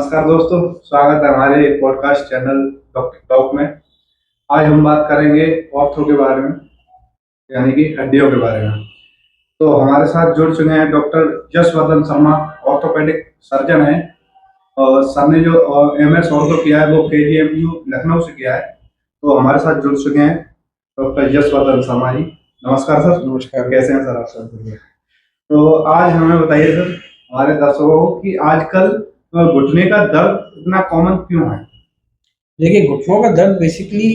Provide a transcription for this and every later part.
नमस्कार दोस्तों, स्वागत है हमारे पॉडकास्ट चैनल डॉक्टर टॉक में। आज हम बात करेंगे ऑर्थो के बारे में, यानी कि हड्डियों के बारे में। तो हमारे साथ जुड़ चुके हैं doctor Yashwardhan Sharma, orthopaedic surgeon हैं। और सर ने जो MS ऑर्थो किया है वो KGMU लखनऊ से किया है। तो हमारे साथ जुड़ चुके हैं डॉक्टर यशवर्धन शर्मा जी। नमस्कार सर। नमस्कार। कैसे हैं सर आप? सर तो आज हमें बताइए सर, हमारे दर्शकों को, कि आजकल घुटने का दर्द इतना कॉमन क्यों है? देखिए, घुटनों का दर्द बेसिकली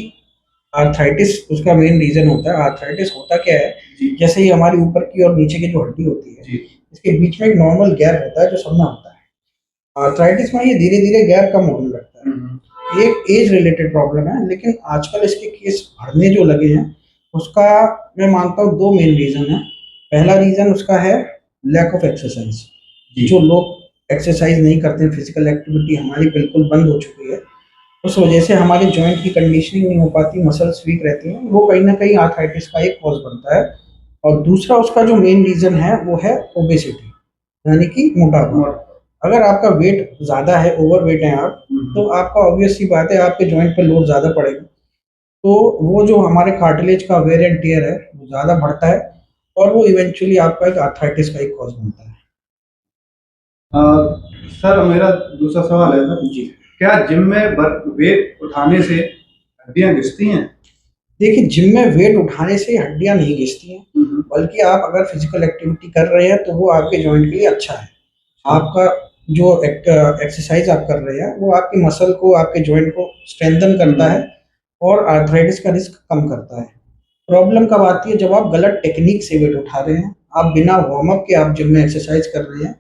आर्थराइटिस उसका मेन रीजन होता है। आर्थराइटिस होता क्या है, जैसे ही हमारी ऊपर की और नीचे की जो हड्डी होती है, इसके बीच में एक नॉर्मल गैप होता है जो सब में होता है। आर्थराइटिस में ये धीरे धीरे गैप कम होने लगता है। एक एज रिलेटेड प्रॉब्लम है, लेकिन आजकल इसके केस बढ़ने जो लगे हैं, उसका मैं मानता हूँ दो मेन रीजन है। पहला रीजन उसका है लैक ऑफ एक्सरसाइज। जो लोग एक्सरसाइज नहीं करते हैं, फिजिकल एक्टिविटी हमारी बिल्कुल बंद हो चुकी है, उस वजह से हमारे जॉइंट की कंडीशनिंग नहीं हो पाती, मसल्स वीक रहती हैं, वो कहीं ना कहीं आर्थराइटिस का एक कॉज बनता है। और दूसरा उसका जो मेन रीजन है वो है ओबेसिटी, यानी कि मोटापा। अगर आपका वेट ज़्यादा है, ओवर वेट है आप, तो आपका ऑब्वियस सी बात है आपके जॉइंट पे लोड ज़्यादा पड़ेगा, तो वो जो हमारे कार्टिलेज का वेयर एंड टियर है वो ज़्यादा बढ़ता है, और वो इवेंचुअली आपका एक आर्थराइटिस का एक कॉज बनता है। सर मेरा दूसरा सवाल है सर जी, क्या जिम में वेट उठाने से हड्डियां घिसती हैं? देखिए, जिम में वेट उठाने से हड्डियां नहीं घिसती हैं, बल्कि आप अगर फिजिकल एक्टिविटी कर रहे हैं तो वो आपके जॉइंट के लिए अच्छा है। आपका जो एक्सरसाइज आप कर रहे हैं वो आपके मसल को, आपके जॉइंट को स्ट्रेंथन करता है और आर्थराइटिस का रिस्क कम करता है। प्रॉब्लम कब आती है, जब आप गलत टेक्निक से वेट उठा रहे हैं, आप बिना वार्म अप के आप जिम में एक्सरसाइज कर रहे हैं,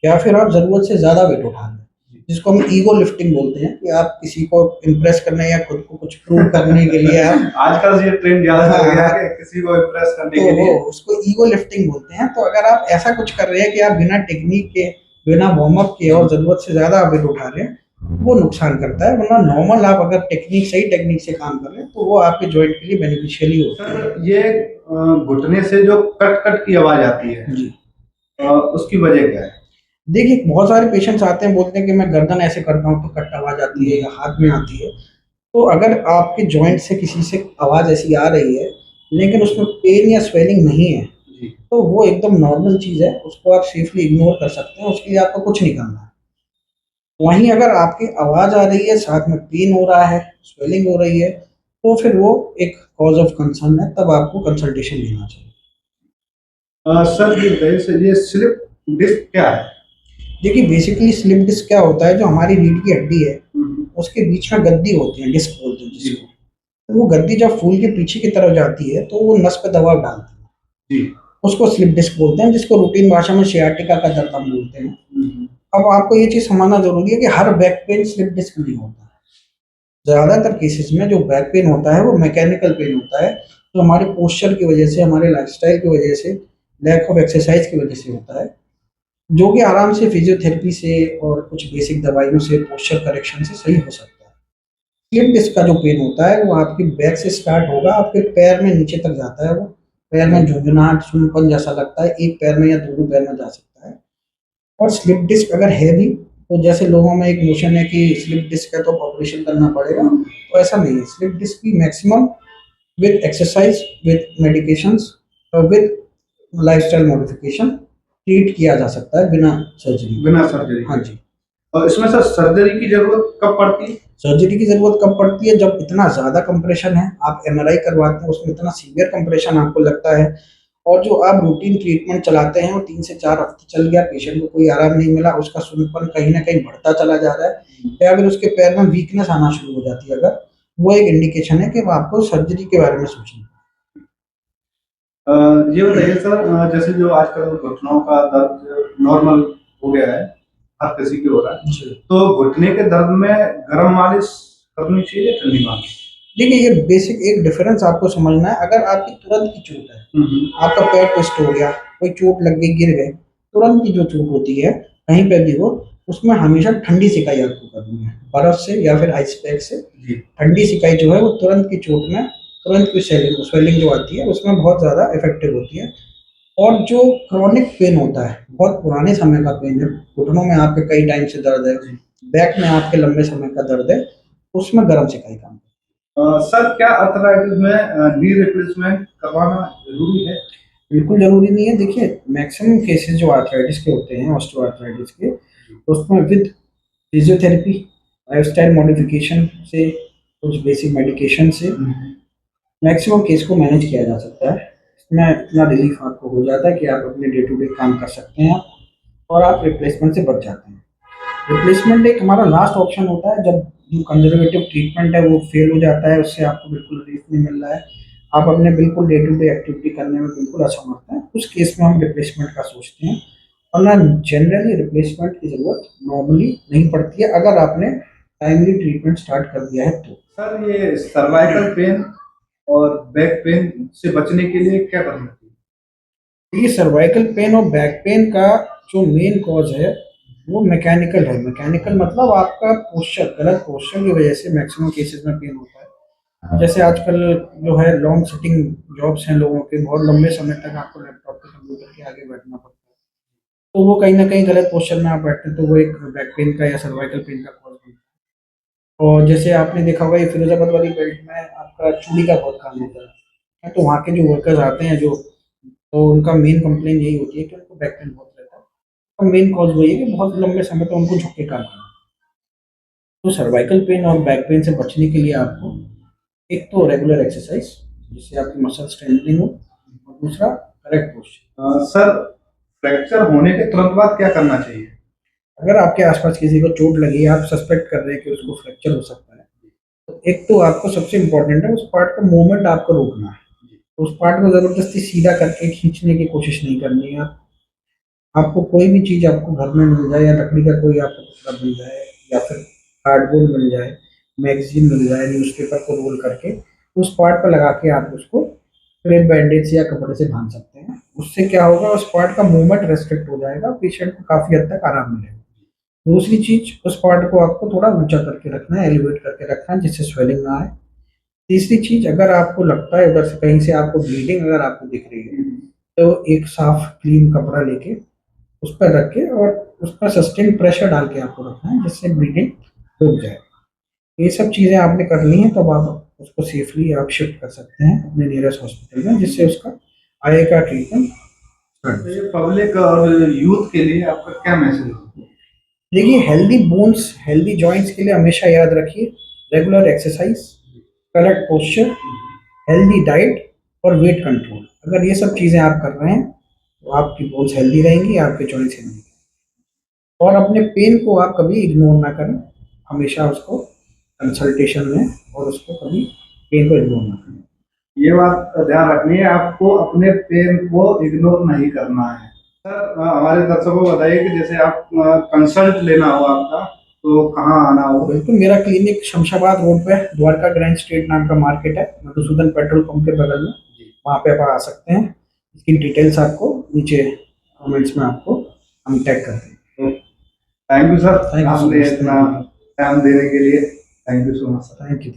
या फिर आप ज़रूरत से ज़्यादा वेट उठा रहे हैं, जिसको हम ईगो लिफ्टिंग बोलते हैं, कि आप किसी को इम्प्रेस करने या खुद को कुछ प्रूव करने के लिए आप आजकल ये ट्रेंड ज़्यादा चल गया है कि किसी को इम्प्रेस करने के लिए, उसको ईगो लिफ्टिंग बोलते हैं। तो अगर आप ऐसा कुछ कर रहे हैं कि आप बिना टेक्निक के, बिना वार्म अप के और ज़रूरत से ज़्यादा वेट उठा रहे हैं, वो नुकसान करता है। वरना नॉर्मल आप अगर सही टेक्निक से काम कर रहे हैं तो वो आपके जॉइंट के लिए बेनिफिशियली होता है। ये घुटने से जो कट कट की आवाज आती है जी, उसकी वजह क्या है? देखिए, बहुत सारे पेशेंट्स आते हैं, बोलते हैं कि मैं गर्दन ऐसे करता हूँ तो कट आवाज आती है या हाथ में आती है। तो अगर आपके जॉइंट से किसी से आवाज ऐसी आ रही है, लेकिन उसमें पेन या स्वेलिंग नहीं है, तो वो एकदम नॉर्मल चीज़ है, उसको आप सेफली इग्नोर कर सकते हैं, उसके लिए आपको कुछ नहीं करना है। वहीं अगर आपकी आवाज आ रही है, साथ में पेन हो रहा है, स्वेलिंग हो रही है, तो फिर वो एक कॉज ऑफ कंसर्न है, तब आपको कंसल्टेशन लेना चाहिए। सर ये स्लिप डिस्क क्या है? देखिए, बेसिकली स्लिप डिस्क क्या होता है, जो हमारी रीढ़ की हड्डी है उसके बीच में गद्दी होती है, डिस्क बोलते हैं जिसको। तो वो गद्दी जब फूल के पीछे की तरफ जाती है तो वो नस पे दबाव डालती है, उसको स्लिप डिस्क बोलते हैं, जिसको रूटीन भाषा में सियाटिका का दर्द हम बोलते हैं। अब आपको ये चीज़ समझना जरूरी है कि हर बैक पेन स्लिप डिस्क नहीं होता। ज़्यादातर केसेस में जो बैक पेन होता है वो मैकेनिकल पेन होता है, जो हमारे पोस्चर की वजह से, हमारे लाइफस्टाइल की वजह से, लैक ऑफ एक्सरसाइज की वजह से होता है, जो कि आराम से फिजियोथेरेपी से और कुछ बेसिक दवाइयों से, पोस्चर करेक्शन से सही हो सकता है। स्लिप डिस्क का जो पेन होता है वो आपकी बैक से स्टार्ट होगा, आपके पैर में नीचे तक जाता है, वो पैर में झुंझुनाहट, सुन्नपन जैसा लगता है, एक पैर में या दोनों पैर में जा सकता है। और स्लिप डिस्क अगर है भी, तो जैसे लोगों में एक नोशन है कि स्लिप डिस्क है तो ऑपरेशन करना पड़ेगा, तो ऐसा नहीं है। स्लिप डिस्क की maximum with exercise, with medications और विद लाइफस्टाइल मॉडिफिकेशन ट्रीट किया जा सकता है बिना सर्जरी। बिना सर्जरी? हाँ जी। और इसमें सर सर्जरी की जरूरत कब पड़ती है? सर्जरी की ज़रूरत कब पड़ती है, जब इतना ज़्यादा कंप्रेशन है, आप MRI करवाते हैं, उसमें इतना सीवियर कंप्रेशन आपको लगता है, और जो आप रूटीन ट्रीटमेंट चलाते हैं वो 3 से 4 हफ्ते चल गया, पेशेंट को कोई आराम नहीं मिला, उसका सुन्नपन कहीं न कहीं बढ़ता चला जा रहा है, या फिर उसके पैर में वीकनेस आना शुरू हो जाती है, अगर वो एक इंडिकेशन है कि आपको सर्जरी के बारे में सोचना है। ये बताइए सर, जैसे जो आजकल घुटनों का दर्द नॉर्मल हो गया है, हर किसी के हो रहा है, तो घुटने के दर्द में गर्म मालिश करनी चाहिए या ठंडी मालिश? देखिए, ये बेसिक एक डिफरेंस आपको समझना है। अगर आपकी तुरंत की चोट है, आपका पैर ट्विस्ट हो गया, कोई चोट लग गई, गिर गए, तुरंत की जो चोट होती है कहीं पे भी हो, उसमें हमेशा ठंडी सिकाई आपको करनी है, बर्फ से या फिर आइस पैक से। ठंडी सिकाई जो है वो तुरंत की चोट में, तुरंत की स्वेलिंग जो आती है उसमें बहुत ज़्यादा इफेक्टिव होती है। और जो क्रॉनिक पेन होता है बहुत पुराने समय का पेन है, घुटनों में आपके कई टाइम से दर्द है, बैक में आपके लंबे समय का दर्द है, उसमें गर्म सिकाई काम करता सर क्या अर्थराइटिस में नी रिप्लेसमेंट करवाना जरूरी है? है। बिल्कुल जरूरी नहीं है। देखिए, मैक्सिमम केसेस जो आर्थराइटिस के होते हैं, ऑस्टियो आर्थराइटिस के, उसमें विद फिजियोथेरेपी, लाइफस्टाइल मॉडिफिकेशन से, कुछ बेसिक मेडिकेशन से मैक्सिमम केस को मैनेज किया जा सकता है। इसमें इतना रिलीफ आपको हो जाता है कि आप अपने डे टू डे काम कर सकते हैं, और आप रिप्लेसमेंट से बच जाते हैं। रिप्लेसमेंट एक हमारा लास्ट ऑप्शन होता है, जब जो कंजर्वेटिव ट्रीटमेंट है वो फेल हो जाता है, उससे आपको बिल्कुल रिलीफ नहीं मिल रहा है, आप अपने बिल्कुल डे टू डे एक्टिविटी करने में बिल्कुल असमर्थ हैं, उस केस में हम रिप्लेसमेंट का सोचते हैं। वरना जनरली रिप्लेसमेंट की ज़रूरत नॉर्मली नहीं पड़ती है, अगर आपने टाइमली ट्रीटमेंट स्टार्ट कर दिया है तो। सर ये सर्वाइकल पेन और बैक पेन से बचने के लिए क्या करना चाहिए? ये सर्वाइकल पेन और बैक पेन का जो मेन कॉज है वो मैकेनिकल है। मैकेनिकल मतलब आपका पोस्चर, गलत पोस्चर की वजह से मैक्सिमम केसेस में पेन होता है। जैसे आजकल जो है लॉन्ग सिटिंग जॉब्स हैं लोगों के, बहुत लंबे समय तक आपको लैपटॉप पे, कंप्यूटर के आगे बैठना पड़ता है, तो वो कहीं ना कहीं गलत पोस्चर में आप बैठते हैं, तो वो एक बैक पेन का या सर्वाइकल पेन का कॉज बनता है। और जैसे आपने देखा होगा, ये फिरोजाबाद वाली बेल्ट में आपका चूड़ी का बहुत काम होता है, तो वहाँ के जो वर्कर्स आते हैं, जो, तो उनका मेन कंप्लेन यही होती है कि उनको बैक पेन बहुत रहता है, और मेन कॉज वही है कि बहुत लंबे समय तक उनको झुक के काम करना है। तो सर्वाइकल पेन और बैक पेन से बचने के लिए आपको एक तो रेगुलर एक्सरसाइज, जिससे आपकी मसल स्ट्रेंथनिंग हो, और दूसरा करेक्ट पोस्चर। सर फ्रैक्चर होने के तुरंत बाद क्या करना चाहिए? अगर आपके आसपास किसी को चोट लगी है, आप सस्पेक्ट कर रहे हैं कि उसको फ्रैक्चर हो सकता है, तो एक तो आपको सबसे इम्पोर्टेंट है उस पार्ट का मूवमेंट आपको रोकना है। तो उस पार्ट को ज़बरदस्ती सीधा करके खींचने की कोशिश नहीं करनी है। आपको कोई भी चीज़ आपको घर में मिल जाए, या लकड़ी का कोई आपको टुकड़ा मिल जाए, या फिर कार्डबोर्ड मिल जाए, मैगजीन मिल जाए, न्यूज़पेपर को रोल करके उस पार्ट पर लगा के आप उसको क्रेप बैंडेज या कपड़े से बांध सकते हैं। उससे क्या होगा, उस पार्ट का मूवमेंट रेस्ट्रिक्ट हो जाएगा, पेशेंट को काफ़ी हद तक आराम मिलेगा। दूसरी चीज़, उस पार्ट को आपको थोड़ा ऊंचा करके रखना है, एलिवेट करके रखना है, जिससे स्वेलिंग ना आए। तीसरी चीज़, अगर आपको लगता है उधर से कहीं से आपको ब्लीडिंग अगर आपको दिख रही है, तो एक साफ क्लीन कपड़ा लेके उस पर रख के और उस पर सस्टेन प्रेशर डाल के आपको रखना है, जिससे ब्लीडिंग रुक जाए। ये सब चीज़ें आपने करनी है, तब आप उसको सेफली आप शिफ्ट कर सकते हैं अपने नियरेस्ट हॉस्पिटल में, जिससे उसका आगे का ट्रीटमेंट स्टार्ट हो। ये पब्लिक और यूथ के लिए आपका क्या मैसेज है? देखिए, हेल्दी बोन्स, हेल्दी जॉइंट्स के लिए हमेशा याद रखिए, regular exercise, correct posture, healthy diet और वेट कंट्रोल। अगर ये सब चीज़ें आप कर रहे हैं, तो आपकी बोन्स हेल्दी रहेंगी, आपके जॉइंट्स हेल्दी रहेंगे। और अपने पेन को आप कभी इग्नोर ना करें, हमेशा उसको कंसल्टेशन में, और उसको कभी पेन को इग्नोर ना करें। ये बात ध्यान रखनी है, आपको अपने पेन को इग्नोर नहीं करना है। सर हमारे दर्शकों को बताइए कि जैसे आप कंसल्ट लेना हो आपका, तो कहाँ आना हो? बिल्कुल, मेरा क्लिनिक शमशाबाद रोड पे द्वारका ग्रैंड स्ट्रीट नाम का मार्केट है, मधुसूदन पेट्रोल पंप के बगल में, वहाँ पे आप आ सकते हैं। इसकी डिटेल्स आपको नीचे कमेंट्स में आपको हम टैग कर देंगे। Thank you sir, thank you so आपने मच। इतना टाइम देने के लिए thank you so much sir. Thank you.